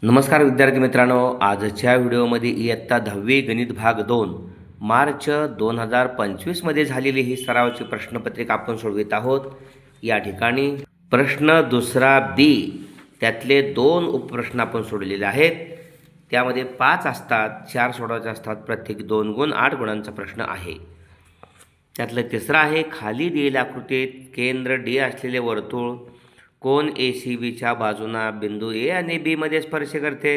नमस्कार विद्यार्थी मित्रांनो, आजच्या व्हिडिओमध्ये इयत्ता 10वी गणित भाग 2 मार्च 2025 झालेली ही सरावाची प्रश्नपत्रिका आपण सोडवित आहोत. या ठिकाणी प्रश्न दुसरा बी त्यातले 2 उपप्रश्न आपण सोडलेले आहेत. त्यामध्ये 5 असतात, 4 सोडवायचे असतात, प्रत्येकी 2 गुण 8 गुणांचा प्रश्न आहे. त्यातलं तिसरं आहे, खाली दिलेल्या आकृतीत केंद्र डी असलेले वर्तुळ कोन ACBच्या बाजूंना बिंदू ए आणि बी मध्ये स्पर्श करते.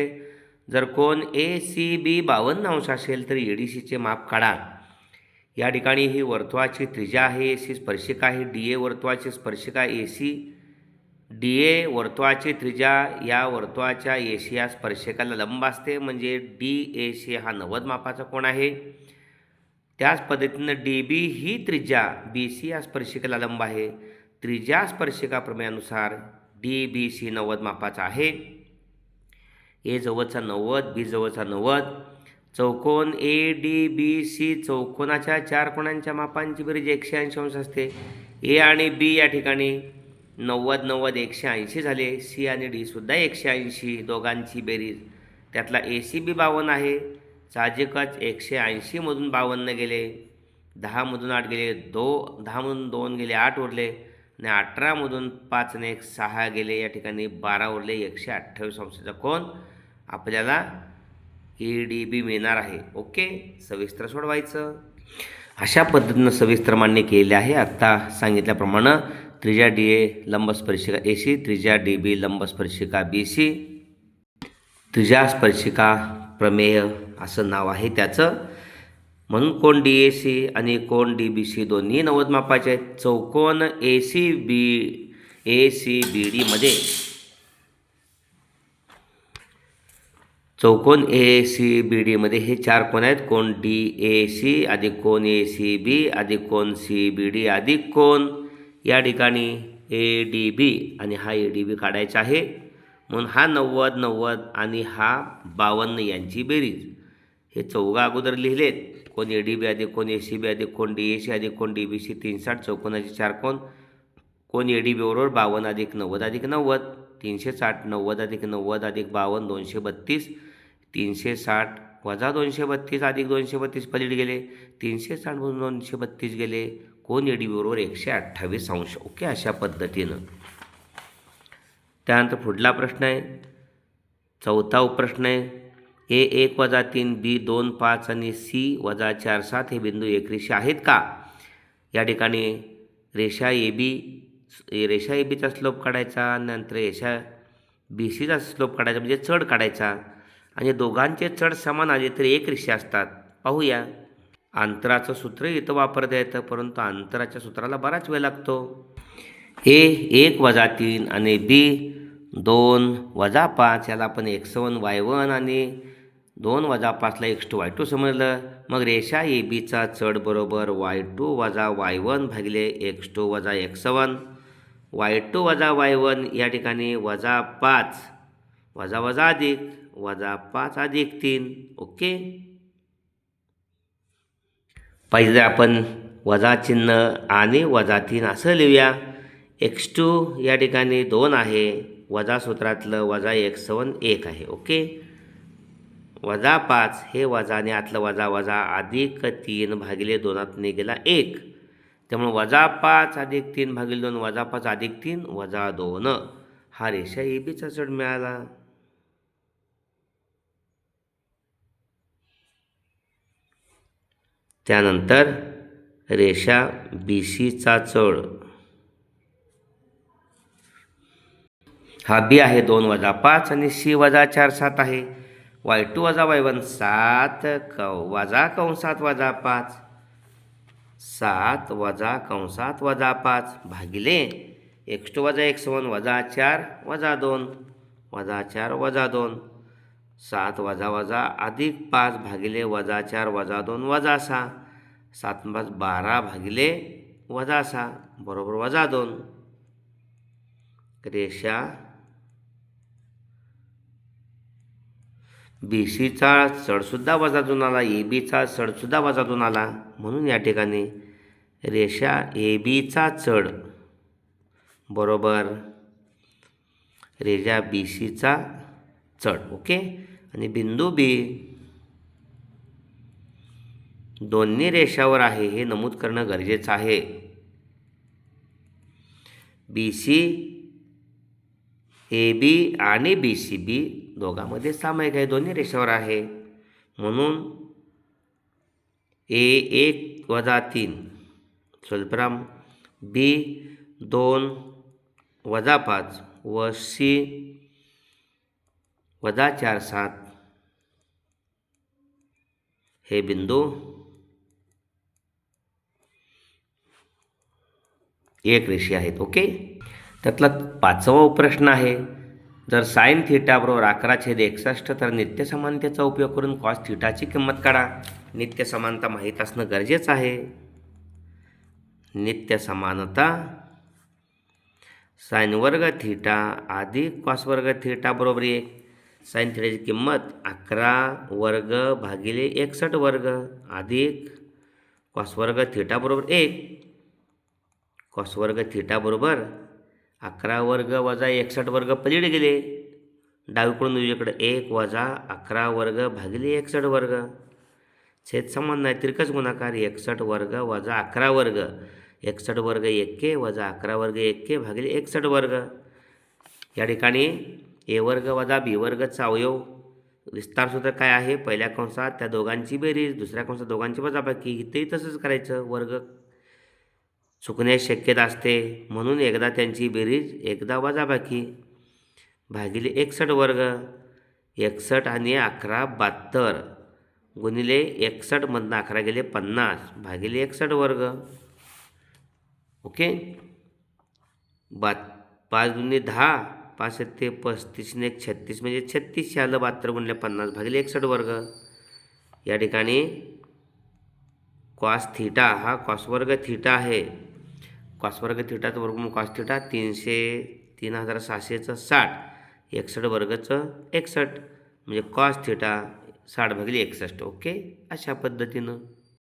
जर कोन ACB 52 अंश असेल तर ADCचे माप काढा. या ठिकाणी ही वर्तुळाची त्रिज्या आहे, AC स्पर्शिका आहे, DA वर्तुळाची स्पर्शिका AC, DA वर्तुळाची त्रिज्या या वर्तुळाच्या AC या स्पर्शिकाला लंब असते, म्हणजे DAC हा 90 मापाचा कोन आहे. त्याच पद्धतीनं DB ही त्रिज्या BC या स्पर्शिकेला लंब आहे. त्रिज्या स्पर्शिका प्रमेयानुसार DBC 90 मापाचा आहे. A जवळचा 90, B जवळचा 90. चौकोन ADBC चौकोनाच्या 4 कोणांच्या मापांची बेरीज 180 अंश असते. A आणि B या ठिकाणी 90 90 180 झाले. C आणि D सुद्धा 180, दोघांची बेरीज. त्यातला ACB 52 आहे. साहजिकच 180 मधून 52 गेले, 10 मधून 8 गेले, 10 मधून 2 गेले, 8 उरले, आणि 18 मधून 5 आणि 1 6 गेले. या ठिकाणी 12 उरले. 128 अंशाचा कोन आपल्याला ADB मिळणार आहे. ओके, सविस्तर सोडवायचं. अशा पद्धतीनं सविस्तर मान्य केलेले आहे. आत्ता सांगितल्याप्रमाणे त्रिज्या DA लंब स्पर्शिका AC, त्रिज्या DB लंब स्पर्शिका BC, त्रिज्या स्पर्शिका प्रमेय असं नाव आहे त्याचं. म्हणून कोन DAC आणि कोन DBC दोन्ही 90 मापाचे आहेत. चौकोन ACBD मध्ये चौकोन ACBD मध्ये हे 4 कोन आहेत. कोन DAC अधिक कोन ACB अधिक कोन CBD अधिक कोन या ठिकाणी ADB, आणि हा ADB काढायचा आहे. म्हणून हा 90 90 आणि हा 52 यांची बेरीज. हे चौघा अगोदर लिहिलेत. कोन ADB अधिक कोन ACB अधिक कोन DAC अधिक कोन DBC 360 चौकोनाचे 4 कोन. कोन ADB बरोबर 52 अधिक 90 अधिक 90 360, 90 अधिक 90 अधिक 52 232, 360 वजा 232 अधिक 232 पलीकडे गेले, 360 मधून 232 गेले. कोन ADB बरोबर 128 अंश. ओके, अशा पद्धतीनं. त्यानंतर पुढला प्रश्न आहे, चौथा उपप्रश्न आहे. A1 वजा 3, B2 5 आणि C-4 7 हे बिंदू एकरेषी आहेत का? या ठिकाणी रेषा ABचा स्लोप काढायचा, नंतर रेषा BCचा स्लोप काढायचा, म्हणजे चढ काढायचा. आणि दोघांचे चढ समान आले तर एकरेषी असतात. पाहूया. अंतराचं सूत्र इथं वापरता येतं, परंतु अंतराच्या सूत्राला बराच वेळ लागतो. A1 वजा 3 आणि B2 वजा 5 याला आपण x1 y1 आणि 2 वजा 5ला x2 y2 समजलं. मग रेषा ABचा चढ बरोबर y2 वजा y1 भागिले x2 वजा x1. y2 वजा y1 या ठिकाणी वजा 5 वजा वजा अधिक वजा 5 अधिक 3. ओके, पहिले आपण वजा चिन्ह आणि वजा 3 असं लिहूया. x2 या ठिकाणी 2 आहे, वजा सूत्रातलं वजा x1 1 आहे. ओके, वजा 5 हे वजा आणि आतलं वजा वजा अधिक 3 भागिले 2 गेला 1. त्यामुळे वजा 5 अधिक 3 भागिले 2 वजा 5 अधिक 3 वजा 2. हा रेषा ABचा चढ मिळाला. त्यानंतर रेषा BCचा चढ, हा B आहे 2 वजा 5 आणि C वजा 4 7 आहे. y2 वजा y1 7 वजा कंसात वजा 5 7 वजा कंसात वजा 5 भागिले x2 वजा x1 वजा 4 वजा 2 वजा 4 वजा 2 7 वजा वजा अधिक 5 भागिले वजा 4 वजा 2 वजा 6 7 5 12 भागिले वजा 6 बरोबर वजा 2. रेषा BCचा चढसुद्धा वजा 2 आला, ABचा चढसुद्धा वजा 2 आला. म्हणून या ठिकाणी रेषा ABचा चढ बरोबर रेषा BCचा चढ. ओके. आणि बिंदू बी दोन्ही रेषावर आहे हे नमूद करणं गरजेचं आहे. बी सी ए बी आणि बी सी बी दोघांमध्ये सामायिक आहे, दोन्ही रेषावर आहे. म्हणून A1-3 स्वल्पविराम B2-5 व C-4-7 हे बिंदू एक रेषीय आहेत. ओके. त्यातला 5वा प्रश्न आहे, जर साइन थिटा बरोबर 11/61 तर नित्य समानतेचा उपयोग करून कॉस थिटाची किंमत काढा. नित्य समानता माहीत असणं गरजेचं आहे. नित्य समानता साइन वर्ग थिटा अधिक कॉस वर्ग थिटा बरोबर 1. साइन थिटाची किंमत 11 वर्ग भागिले 61 वर्ग अधिक कॉस वर्ग थिटा बरोबर 1. कॉस वर्ग थिटा बरोबर 11 वर्ग वजा 61 वर्ग पलीकडे गेले, डावीकडून उजवीकडे 1 वजा 11 वर्ग भागिले 61 वर्ग छेद समान नाही, तिरकस गुणाकार 61 वर्ग वजा 11 वर्ग 61 वर्ग 1 वजा 11 वर्ग 1 भागिले 61 वर्ग. या ठिकाणी ए वर्ग वजा बी वर्गचा अवयव विस्तार सूत्र काय आहे, पहिल्या कंसात त्या दोघांची बेरीज, दुसऱ्या कंसात दोघांची वजाबाकी. इथेही तसंच करायचं, वर्ग चुकण्याची शक्यता असते म्हणून एकदा त्यांची बेरीज एकदा वजाबाकी भागिले 61 वर्ग. 61 आणि 11 72 गुणिले 61मधनं 11 गेले 50 भागिले 61 वर्ग. ओके. 5 दुनी 10, 5 ते 35 ने 36 म्हणजे 36 आलं. 72 गुणिले 50 भागिले 61 वर्ग. या ठिकाणी कॉस थिटा हा कॉस वर्ग थिटा आहे. कॉस वर्ग थिटाचं वर्गमूळ कॉस थिटा 3660 61 वर्गचं 61 म्हणजे कॉस थिटा 60 भागिले 61. ओके. अशा पद्धतीनं